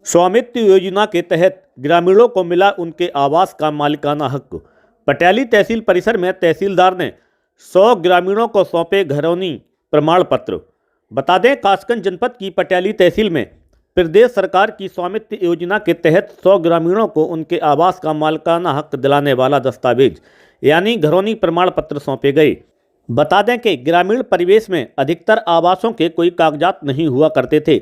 स्वामित्व योजना के तहत ग्रामीणों को मिला उनके आवास का मालिकाना हक। पटियाली तहसील परिसर में तहसीलदार ने 100 ग्रामीणों को सौंपे घरौनी प्रमाण पत्र। बता दें, कासगंज जनपद की पटियाली तहसील में प्रदेश सरकार की स्वामित्व योजना के तहत 100 ग्रामीणों को उनके आवास का मालिकाना हक दिलाने वाला दस्तावेज यानी घरौनी प्रमाण पत्र सौंपे गए। बता दें कि ग्रामीण परिवेश में अधिकतर आवासों के कोई कागजात नहीं हुआ करते थे।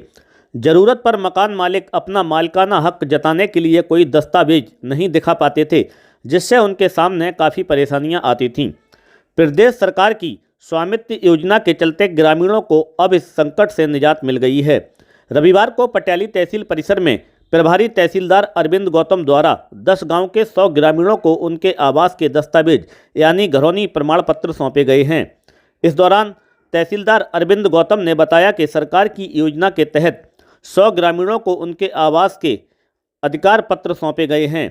जरूरत पर मकान मालिक अपना मालिकाना हक जताने के लिए कोई दस्तावेज नहीं दिखा पाते थे, जिससे उनके सामने काफ़ी परेशानियां आती थीं। प्रदेश सरकार की स्वामित्व योजना के चलते ग्रामीणों को अब इस संकट से निजात मिल गई है। रविवार को पटियाली तहसील परिसर में प्रभारी तहसीलदार अरविंद गौतम द्वारा 10 गांव के 100 ग्रामीणों को उनके आवास के दस्तावेज यानी घरौनी प्रमाण पत्र सौंपे गए हैं। इस दौरान तहसीलदार अरविंद गौतम ने बताया कि सरकार की योजना के तहत 100 ग्रामीणों को उनके आवास के अधिकार पत्र सौंपे गए हैं।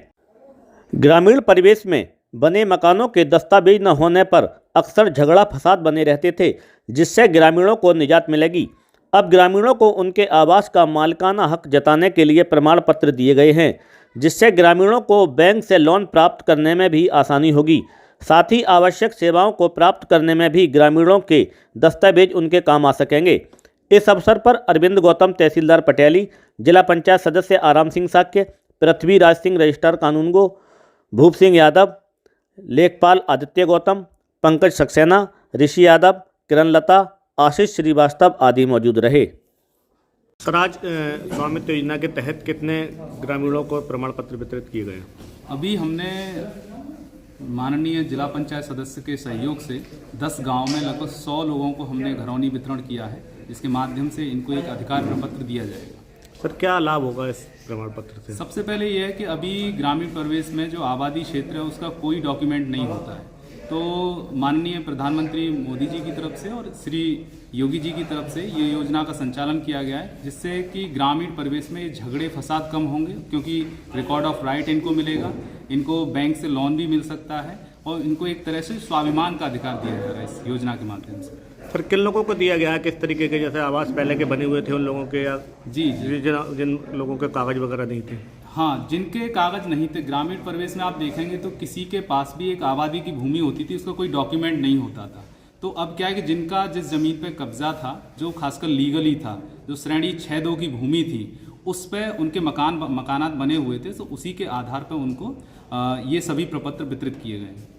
ग्रामीण परिवेश में बने मकानों के दस्तावेज न होने पर अक्सर झगड़ा फसाद बने रहते थे, जिससे ग्रामीणों को निजात मिलेगी। अब ग्रामीणों को उनके आवास का मालिकाना हक जताने के लिए प्रमाण पत्र दिए गए हैं, जिससे ग्रामीणों को बैंक से लोन प्राप्त करने में भी आसानी होगी। साथ ही आवश्यक सेवाओं को प्राप्त करने में भी ग्रामीणों के दस्तावेज उनके काम आ सकेंगे। इस अवसर पर अरविंद गौतम तहसीलदार पटियाली, जिला पंचायत सदस्य आराम सिंह साक्य, पृथ्वी राज सिंह रजिस्ट्रार कानूनगो, भूप सिंह यादव, लेखपाल आदित्य गौतम, पंकज सक्सेना, ऋषि यादव, किरण लता, आशीष श्रीवास्तव आदि मौजूद रहे। सर, आज स्वामित्व योजना के तहत कितने ग्रामीणों को प्रमाण पत्र वितरित किए गए? अभी हमने माननीय जिला पंचायत सदस्य के सहयोग से 10 गांव में लगभग 100 लोगों को हमने घरौनी वितरण किया है, जिसके माध्यम से इनको एक अधिकार प्रपत्र दिया जाएगा। सर, क्या लाभ होगा इस प्रमाण पत्र से? सबसे पहले ये है कि अभी ग्रामीण परिवेश में जो आबादी क्षेत्र है उसका कोई डॉक्यूमेंट नहीं होता है, तो माननीय प्रधानमंत्री मोदी जी की तरफ से और श्री योगी जी की तरफ से ये योजना का संचालन किया गया है, जिससे कि ग्रामीण परिवेश में झगड़े फसाद कम होंगे, क्योंकि रिकॉर्ड ऑफ राइट इनको मिलेगा, इनको बैंक से लोन भी मिल सकता है और इनको एक तरह से स्वाभिमान का अधिकार दिया जा रहा है इस योजना के माध्यम से। फिर किन लोगों को दिया गया है, किस तरीके के, जैसे आवास पहले के बने हुए थे उन लोगों के, या जी जिन लोगों के कागज वगैरह नहीं थे? हाँ, जिनके कागज नहीं थे, ग्रामीण परिवेश में आप देखेंगे तो किसी के पास भी एक आबादी की भूमि होती थी, उसका कोई डॉक्यूमेंट नहीं होता था। तो अब क्या है कि जिनका जिस जमीन पे कब्जा था, जो खासकर लीगली था, जो श्रेणी 6-2 की भूमि थी, उस पर उनके मकानात बने हुए थे, तो उसी के आधार पर उनको ये सभी प्रपत्र वितरित किए गए।